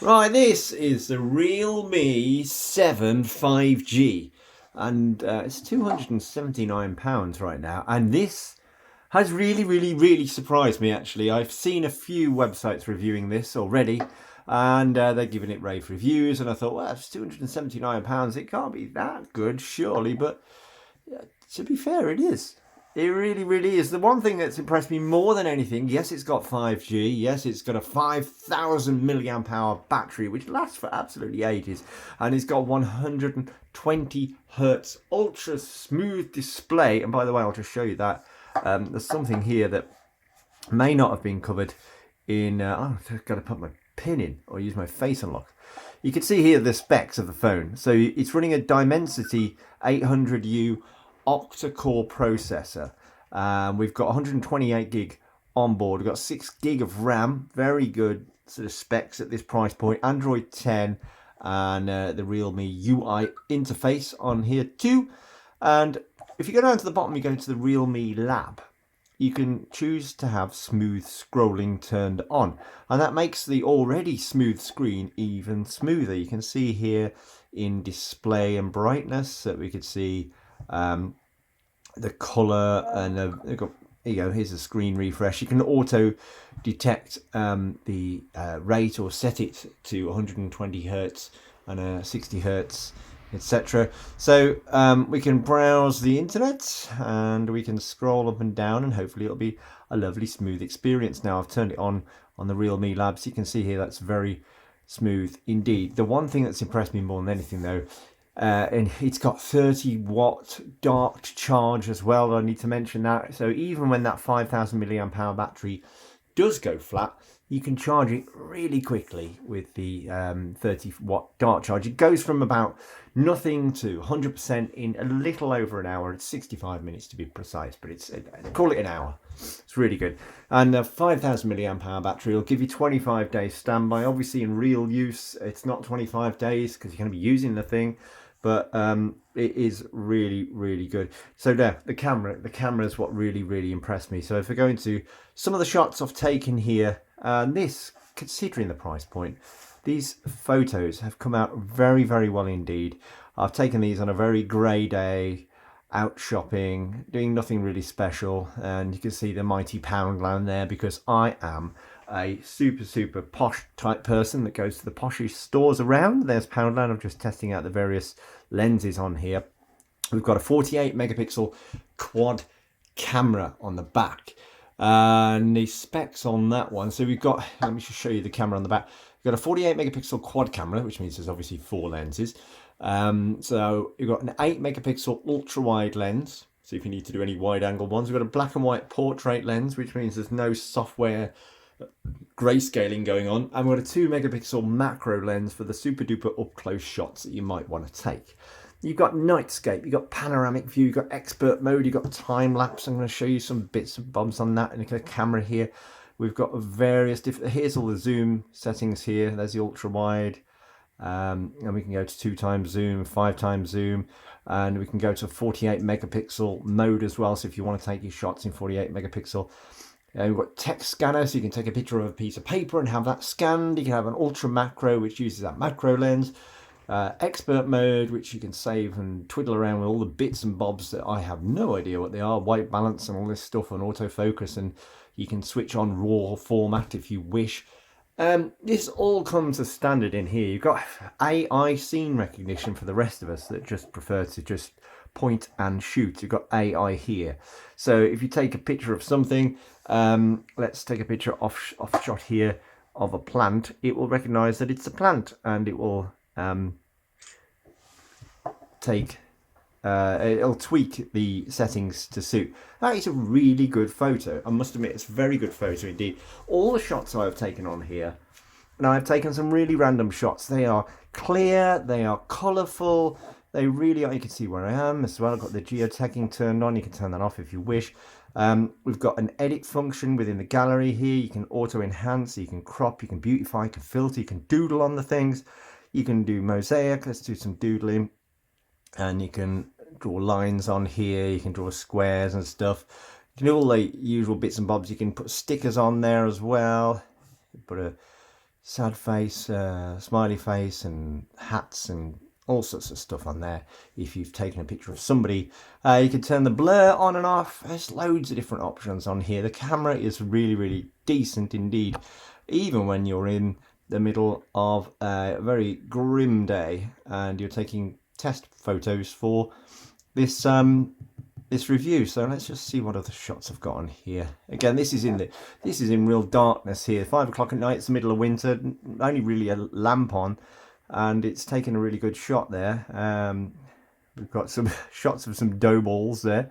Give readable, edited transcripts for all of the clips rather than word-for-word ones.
Right, this is the Realme 7 5G, and it's £279 right now. And this has really surprised me. Actually, I've seen a few websites reviewing this already, and they're giving it rave reviews. And I thought, well, it's £279. It can't be that good, surely. But to be fair, it is. It really is. The one thing that's impressed me more than anything, yes, it's got 5G. Yes, it's got a 5,000 milliamp hour battery, which lasts for absolutely ages. And it's got 120 hertz ultra smooth display. And by the way, I'll just show you that. There's something here that may not have been covered in. I've got to put my pin in or use my face unlock. You can see here the specs of the phone. So it's running a Dimensity 800U octa-core processor. We've got 128 gig on board. We've got 6 gig of RAM. Very good sort of specs at this price point. Android 10 and the Realme UI interface on here too. And if you go down to the bottom, you go to the Realme Lab. You can choose to have smooth scrolling turned on, and that makes the already smooth screen even smoother. You can see here in display and brightness that we could see the color, and here you go, here's a screen refresh. You can auto detect the rate or set it to 120 hertz and 60 hertz, etc. So we can browse the internet and we can scroll up and down, and hopefully it'll be a lovely smooth experience. Now I've turned it on the Realme Labs. You can see here that's very smooth indeed. The one thing that's impressed me more than anything though, and it's got 30-watt dark charge as well. I need to mention that. So even when that 5,000 milliamp hour battery does go flat, you can charge it really quickly with the 30-watt dart charge. It goes from about nothing to 100% in a little over an hour. It's 65 minutes to be precise, but it's call it an hour. It's really good. And a 5,000 milliamp hour battery will give you 25 days standby. Obviously, in real use, it's not 25 days because you're going to be using the thing, but it is really good. So there, the camera is what really impressed me. So if we go into some of the shots I've taken here, this, considering the price point, these photos have come out very well indeed. I've taken these on a very grey day, out shopping, doing nothing really special, and you can see the mighty Poundland there because I am a super posh type person that goes to the poshest stores around. There's Poundland. I'm just testing out the various lenses on here. We've got a 48 megapixel quad camera on the back, and the specs on that one. So we've got, let me just show you the camera on the back. We've got a 48 megapixel quad camera, which means there's obviously 4 lenses. So you've got an 8 megapixel ultra wide lens. So if you need to do any wide angle ones, we've got a black and white portrait lens, which means there's no software grayscaling going on, and we've got a 2 megapixel macro lens for the super duper up close shots that you might want to take. You've got nightscape, you've got panoramic view, you've got expert mode, you've got time lapse. I'm going to show you some bits and bobs on that. And the camera here, we've got various different, here's all the zoom settings here. There's the ultra wide, and we can go to 2 times zoom, 5 times zoom, and we can go to 48 megapixel mode as well. So if you want to take your shots in 48 megapixel, we've got text scanner, so you can take a picture of a piece of paper and have that scanned. You can have an ultra macro, which uses that macro lens. Expert mode, which you can save and twiddle around with all the bits and bobs that I have no idea what they are. White balance and all this stuff, and autofocus, and you can switch on raw format if you wish. This all comes as standard in here. You've got AI scene recognition for the rest of us that just prefer to just point and shoot. You've got AI here. So if you take a picture of something, let's take a picture off shot here of a plant, it will recognize that it's a plant, and it will it'll tweak the settings to suit. That is a really good photo. I must admit, it's a very good photo indeed. All the shots I've taken on here, and I've taken some really random shots. They are clear, they are colourful, they really are. You can see where I am as well. I've got the geotagging turned on. You can turn that off if you wish. We've got an edit function within the gallery here. You can auto enhance, you can crop, you can beautify, you can filter, you can doodle on the things. You can do mosaic, let's do some doodling, and you can draw lines on here, you can draw squares and stuff. You can do all the usual bits and bobs. You can put stickers on there as well. Put a sad face, smiley face, and hats and all sorts of stuff on there. If you've taken a picture of somebody, you can turn the blur on and off. There's loads of different options on here. The camera is really, really decent indeed, even when you're in the middle of a very grim day and you're taking test photos for this this review. So let's just see what other shots I've got on here. Again, this is in real darkness here. 5 o'clock at night. It's the middle of winter. Only really a lamp on, and it's taken a really good shot there. We've got some shots of some dough balls there,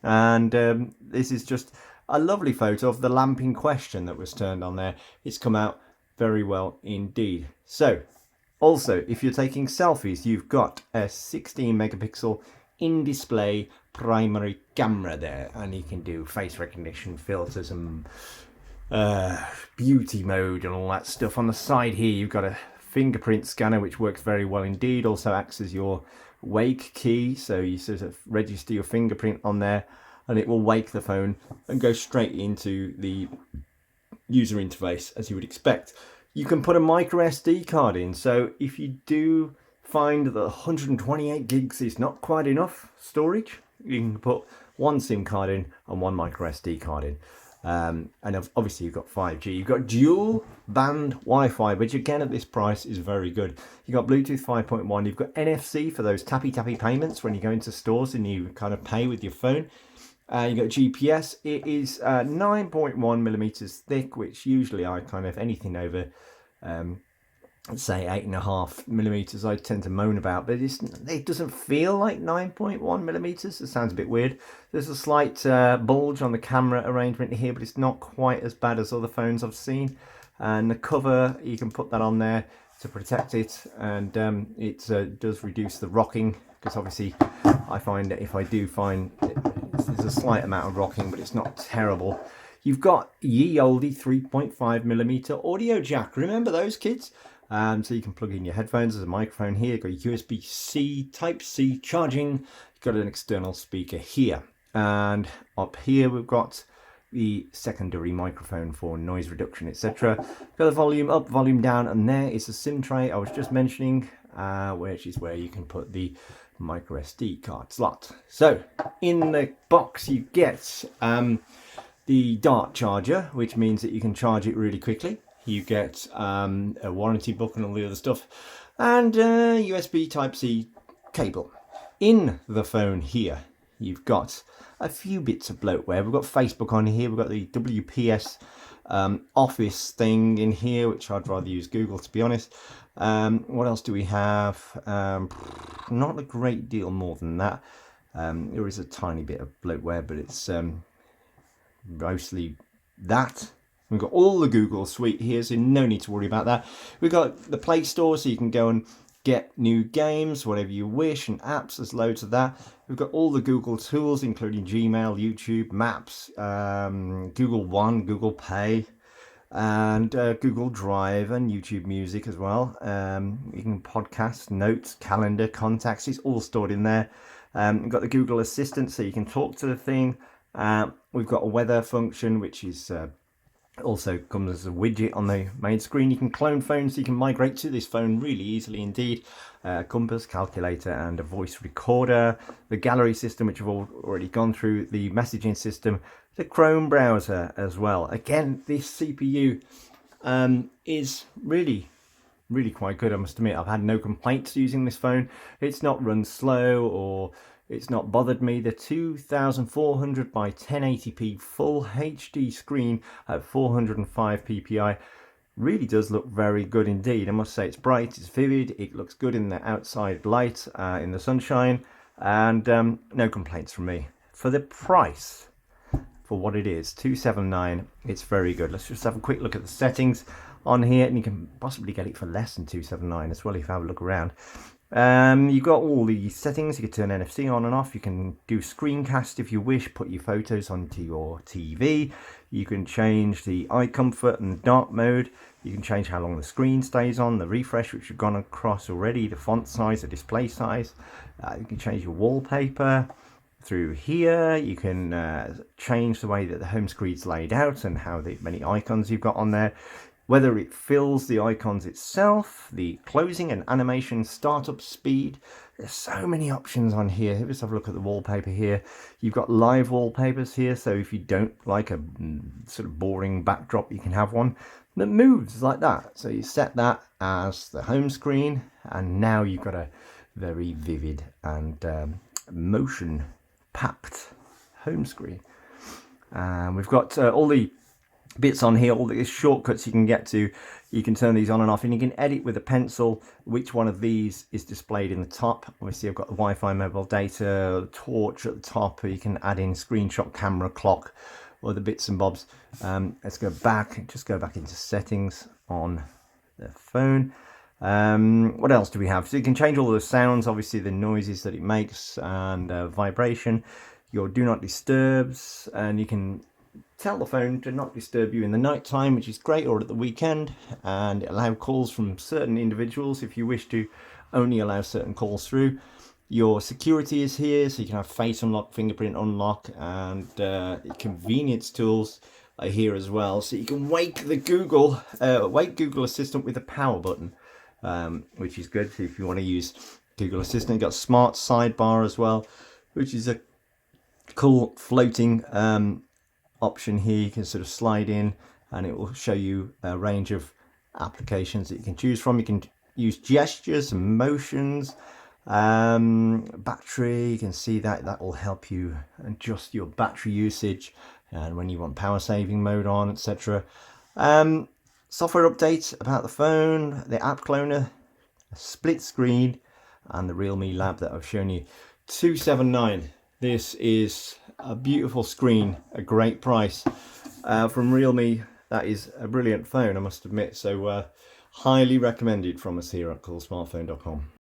and this is just a lovely photo of the lamp in question that was turned on there. It's come out very well indeed. So, also, if you're taking selfies, you've got a 16 megapixel in-display primary camera there, and you can do face recognition, filters, and beauty mode and all that stuff. On the side here, you've got a fingerprint scanner, which works very well indeed. Also acts as your wake key, so you sort of register your fingerprint on there, and it will wake the phone and go straight into the user interface as you would expect. You can put a micro SD card in, so if you do find that 128 gigs is not quite enough storage, you can put one SIM card in and one micro SD card in. And obviously you've got 5G. You've got dual band Wi-Fi, which again at this price is very good. You've got Bluetooth 5.1. You've got NFC for those tappy payments when you go into stores and you kind of pay with your phone. You've got GPS. It is 9.1 millimeters thick, which usually I kind of anything over let's say 8.5 millimeters I tend to moan about, but it doesn't feel like 9.1 millimeters. It sounds a bit weird. There's a slight bulge on the camera arrangement here, but it's not quite as bad as other phones I've seen. And the cover, you can put that on there to protect it, and it does reduce the rocking, because obviously I find that if I do find there's a slight amount of rocking, but it's not terrible. You've got ye olde 3.5 millimeter audio jack. Remember those, kids? So you can plug in your headphones. There's a microphone here. You've got your USB-C, Type-C charging. You've got an external speaker here. And up here we've got the secondary microphone for noise reduction, etc. Got the volume up, volume down, and there is the SIM tray I was just mentioning, which is where you can put the micro SD card slot. So in the box you get the dart charger, which means that you can charge it really quickly. You get a warranty book and all the other stuff, and USB Type-C cable. In the phone here, you've got a few bits of bloatware. We've got Facebook on here. We've got the WPS Office thing in here, which I'd rather use Google, to be honest. What else do we have? Not a great deal more than that. There is a tiny bit of bloatware, but it's mostly that. We've got all the Google suite here, so no need to worry about that. We've got the Play Store, so you can go and get new games, whatever you wish, and apps. There's loads of that. We've got all the Google tools, including Gmail, YouTube, Maps, Google One, Google Pay, and Google Drive, and YouTube Music as well. You can podcast, notes, calendar, contacts. It's all stored in there. We've got the Google Assistant, so you can talk to the thing. We've got a weather function, which is also comes as a widget on the main screen. You can clone phones, so you can migrate to this phone really easily indeed. Compass, calculator, and a voice recorder. The gallery system, which we've already gone through. The messaging system, the Chrome browser as well. Again, this CPU is really quite good, I must admit. I've had no complaints using this phone. It's not run slow, or it's not bothered me. The 2400 by 1080p full HD screen at 405 ppi really does look very good indeed. I must say, it's bright, it's vivid, it looks good in the outside light, in the sunshine, and no complaints from me. For the price, for what it is, $279, it's very good. Let's just have a quick look at the settings on here, and you can possibly get it for less than $279 as well if you have a look around. You've got all the settings. You can turn NFC on and off. You can do screencast if you wish, put your photos onto your TV. You can change the eye comfort and dark mode. You can change how long the screen stays on, the refresh, which we've gone across already, the font size, the display size. You can change your wallpaper through here. You can change the way that the home screen's laid out and how many icons you've got on there. whether it fills the icons itself, the closing and animation startup speed. There's so many options on here. Let's have a look at the wallpaper here. You've got live wallpapers here, so if you don't like a sort of boring backdrop, you can have one that moves like that. So you set that as the home screen, and now you've got a very vivid and motion packed home screen. And we've got all the bits on here, all the shortcuts you can get to. You can turn these on and off, and you can edit with a pencil which one of these is displayed in the top. Obviously I've got the Wi-Fi, mobile data, torch at the top. You can add in screenshot, camera, clock, or the bits and bobs. Let's go back, just go back into settings on the phone. What else do we have? So you can change all the sounds, obviously the noises that it makes, and vibration, your do not disturbs, and you can tell the phone to not disturb you in the night time, which is great, or at the weekend, and allow calls from certain individuals if you wish to only allow certain calls through. Your security is here, so you can have face unlock, fingerprint unlock, and convenience tools are here as well, so you can wake Google Assistant with a power button, which is good. So if you want to use Google Assistant, you've got smart sidebar as well, which is a cool floating option here. You can sort of slide in and it will show you a range of applications that you can choose from. You can use gestures and motions, battery. You can see that will help you adjust your battery usage and when you want power saving mode on, etc. Software updates about the phone, the app cloner, a split screen, and the Realme Lab that I've shown you. $279. This is a beautiful screen, a great price from Realme. That is a brilliant phone, I must admit. So highly recommended from us here at Coolsmartphone.com.